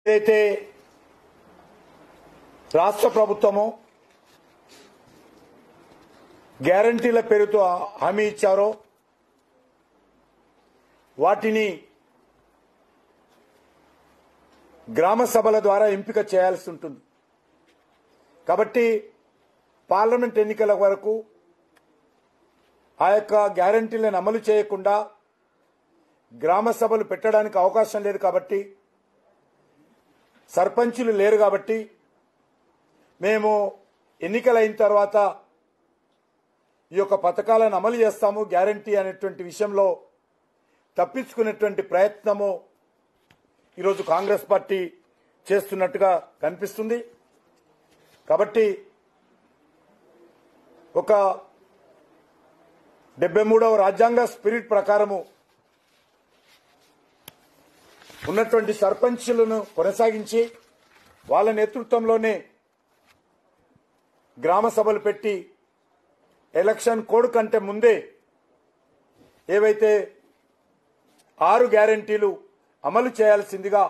ఏదైతే రాష్ట్ర ప్రభుత్వము గ్యారంటీల పేరుతో హామీ ఇచ్చారో వాటిని గ్రామ సభల ద్వారా ఎంపిక చేయాల్సి ఉంటుంది. కాబట్టి పార్లమెంట్ ఎన్నికల వరకు ఆ యొక్క గ్యారంటీలను అమలు చేయకుండా గ్రామ సభలు పెట్టడానికి అవకాశం లేదు. కాబట్టి సర్పంచులు లేరు. కాబట్టి మేము ఎన్నికలైన తర్వాత ఈ యొక్క పథకాలను అమలు చేస్తాము గ్యారంటీ అనేటువంటి విషయంలో తప్పించుకునేటువంటి ప్రయత్నము ఈరోజు కాంగ్రెస్ పార్టీ చేస్తున్నట్టుగా కనిపిస్తుంది. కాబట్టి ఒక 73వ రాజ్యాంగ స్పిరిట్ ప్రకారము ఉన్నటువంటి సర్పంచులను కొనసాగించి వాళ్ళ నేతృత్వంలోనే గ్రామ సభలు పెట్టి ఎలక్షన్ కోడ్ కంటే ముందే ఏవైతే 6 గ్యారంటీలు అమలు చేయాల్సిందిగా